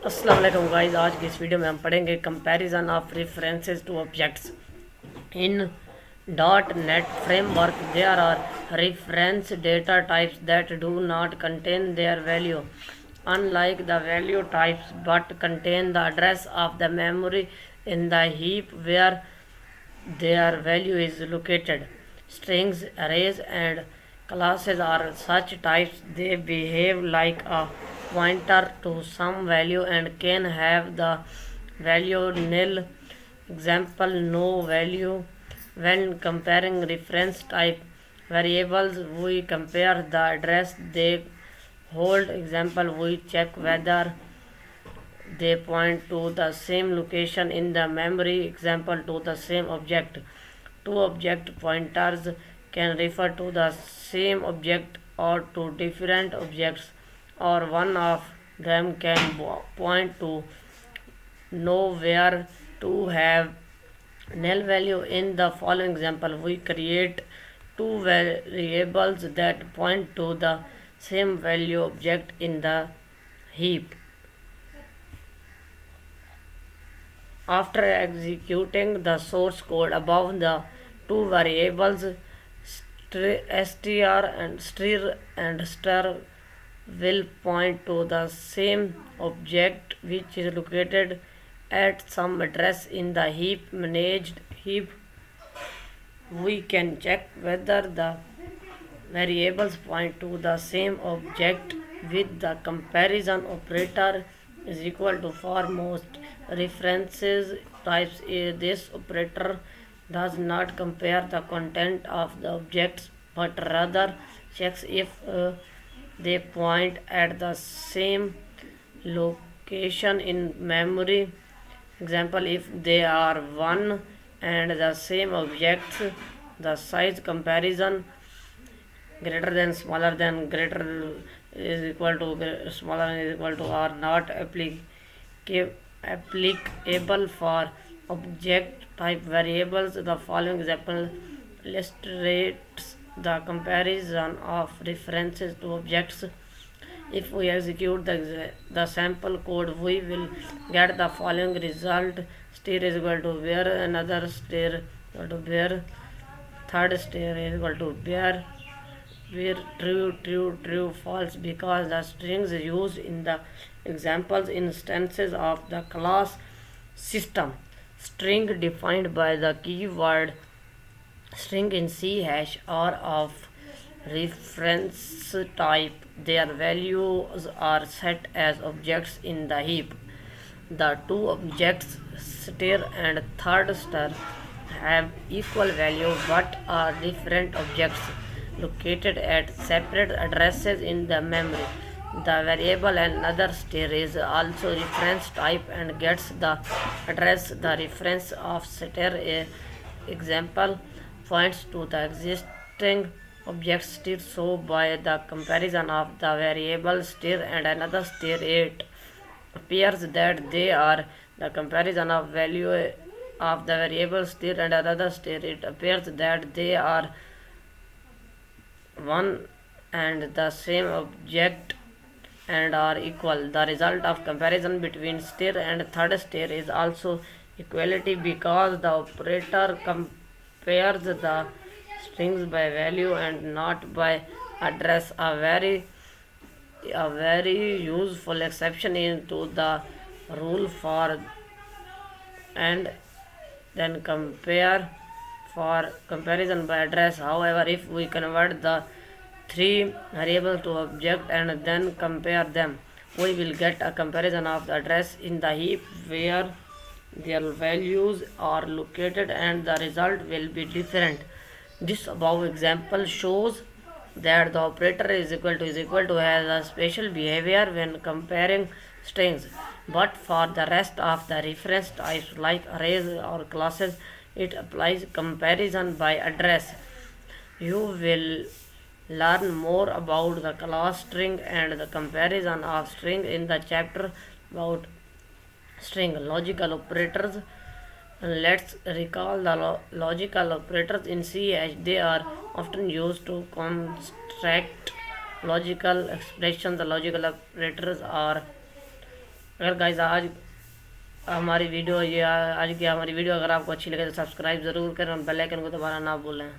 अस्सलाम वालेकुम गाइस। आज की इस वीडियो में हम पढ़ेंगे comparison of references to objects in dot net framework. There are reference data types that do not contain their value, unlike the value types, but contain the address of the memory in the heap where their value is located. Strings, arrays, and classes are such types. They behave like a pointer to some value and can have the value nil. Example, no value. When comparing reference type variables, we compare the address they hold. Example, we check whether they point to the same location in the memory. Example, to the same object. Two object pointers can refer to the same object or to different objects, or one of them can point to nowhere. To have null value. In the following example, we create two variables that point to the same value object in the heap. After executing the source code above, the two variables str and star will point to the same object which is located at some address in the heap. Managed heap, we can check whether the variables point to the same object with the comparison operator is equal to for most references types. This operator does not compare the content of the objects but rather checks if they point at the same location in memory. Example, if they are one and the same objects, the size comparison greater than smaller than greater is equal to smaller is equal to are not applicable for object type variables. The following example illustrates the comparison of references to objects. If we execute the sample code, we will get the following result: stir is equal to where, another stir equal to where, third stir is equal to where true false, because the strings used in the examples instances of the class system. String defined by the keyword string in C hash are of reference type. Their values are set as objects in the heap. The two objects stir and third star have equal value but are different objects located at separate addresses in the memory. The variable another stir is also reference type and gets the address the reference of stir. A example points to the existing object stir, so by the comparison of the variable stir and another stir, it appears that they are the comparison of value of the variable stir and another stir. It appears that they are one and the same object and are equal. The result of comparison between stir and third stir is also equality, because the operator compares the strings by value and not by address. A very useful exception into the rule for and then compare for comparison by address. However, if we convert the three variables to object and then compare them, we will get a comparison of the address in the heap where their values are located, and the result will be different. This above example shows that the operator is equal to has a special behavior when comparing strings, but for the rest of the reference types like arrays or classes, it applies comparison by address. You will learn more about the class string and the comparison of string in the chapter about string logical operators. Let's recall the logical operators in C as they are often used to construct logical expressions. The logical operators are अगर guys आज हमारी video अगर आपको अच्छी लगे तो subscribe ज़रूर करें और बेल आइकन को दबाना ना भूलें।